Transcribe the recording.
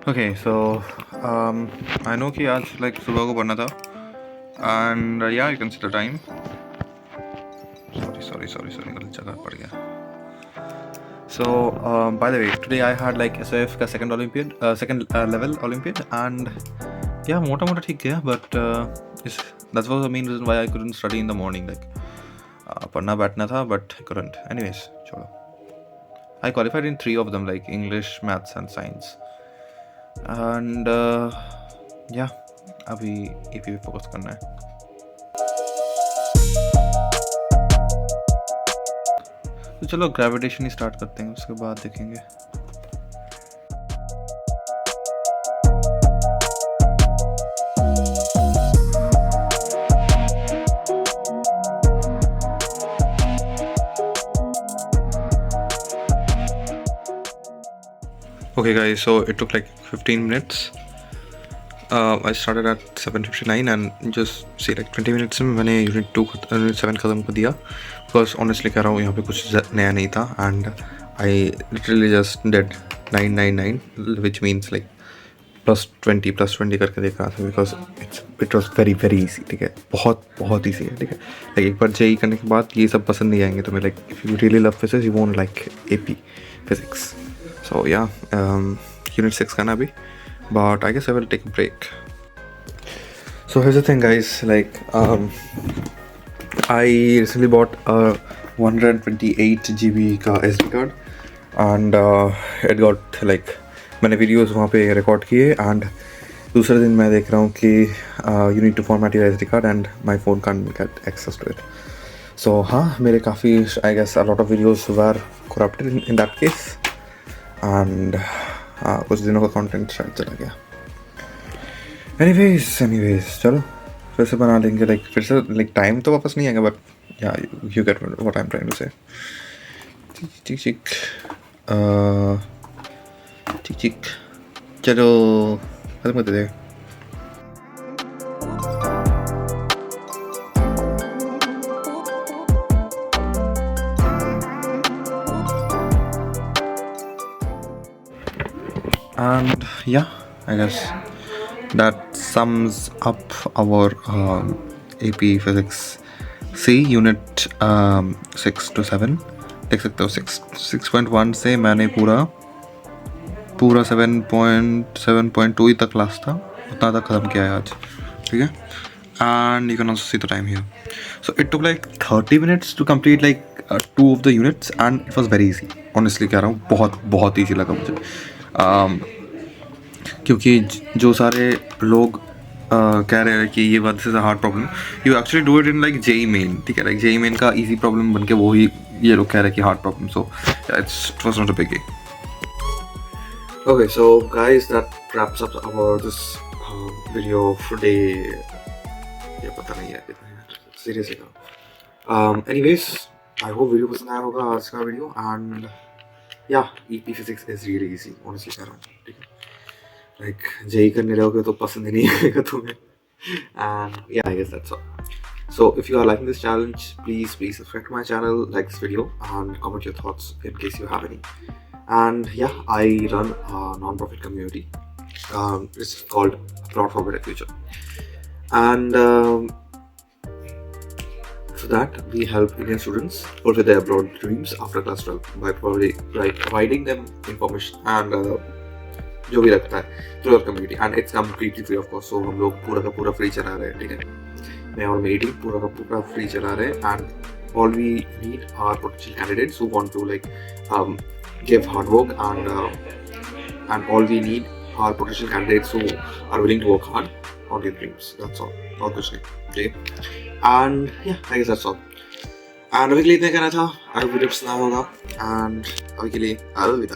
Okay, so I know कि आज like सुबह को पढ़ना था and yeah, you can see the time. Sorry, गलत जगह पड़ गया. So by the way, today I had like SOF का second Olympiad, second level Olympiad, and yeah, मोटा ठीक गया, but that was the main reason why I couldn't study in the morning. Like पढ़ना बैठना था, but I couldn't. Anyways, छोड़ो. I qualified in 3 of them, like English, Maths, and Science. And yeah, अभी AP पे focus करना है. तो चलो ग्रेविटेशन ही स्टार्ट करते हैं, उसके बाद देखेंगे. Okay guys, so it took like 15 minutes. I started at 7:59 and just see like 20 minutes में मैंने यूनिट 7 ख़त्म कर दिया. Because honestly कह रहा हूँ यहाँ पे कुछ नया नहीं था and I literally just did 999 which means like plus 20 करके देख रहा था because it was very easy. ठीक है, बहुत easy है. ठीक है, like एक बार JEE करने के बाद ये सब पसंद नहीं आएंगे तुम्हें. Like if you really love physics you won't like AP Physics. So yeah, unit 6 करना अभी, but I guess I will take a break. So here's the thing guys, like I recently bought a 128 GB का SD card and it got like मैंने videos वहाँ पे record किए and दूसरे दिन मैं देख रहा हूँ कि you need to format your SD card and my phone can't get access to it. So हाँ, मेरे काफ़ी I guess a lot of videos were corrupted in that case and कुछ दिनों का कंटेंट शायद चला गया. Anyways, चलो फिर से बना लेंगे. लाइक फिर से लाइक टाइम तो वापस नहीं आएगा, but yeah you get what I am trying to say. ठीक चलो खत्म करते थे. And yeah, I guess that sums up our AP Physics C Unit 6 to 7. देख सकते हो 6.1 से मैंने पूरा 7.2 ही तक क्लास था, उतना तक ख़त्म किया है आज. ठीक है, and you can also see the time here. So it took like 30 minutes to complete like 2 of the units and it was very easy. Honestly कह रहा हूँ, बहुत easy लगा मुझे. क्योंकि जो सारे लोग कह रहे हैं कि ये this is a hard problem, you actually do it in like JEE main. ठीक है, लाइक JEE मेन का इजी प्रॉब्लम बन के वो ही ये लोग कह रहे हैं कि hard problem. So it was not a big. Okay, so guys that wraps up about this video today. ये पता नहीं है सीरियसली का. एनीवेज, आई होप वीडियो पसंद आया होगा आज का video. And yeah, AP Physics is really easy, honestly कह रहा हूँ. ठीक है, like JEE करने रहोगे तो पसंद ही नहीं आएगा तुम्हें. And yeah, I guess that's all. So if you are liking this challenge, please subscribe to my channel, like this video, and comment your thoughts in case you have any. And yeah, I run a non-profit community. It's called Plot for Better Future. And for that, we help Indian students fulfill their abroad dreams after class 12 by providing them information and जो भी रखता है through our community, and it's completely free of course. So हम लोग पूरा का पूरा free चला रहे हैं. ठीक है, मैं और मेरी टीम पूरा का पूरा फ्री चला रहे हैं. and all we need are potential candidates who want to like give hard work, and all we need are potential candidates who are willing to work hard on their dreams. That's all. और कुछ नहीं. ठीक है, and yeah, I guess that's all. and अभी के लिए इतना कहना था. अभी वीडियो पसंद आया होगा and अभी के लिए अलविदा.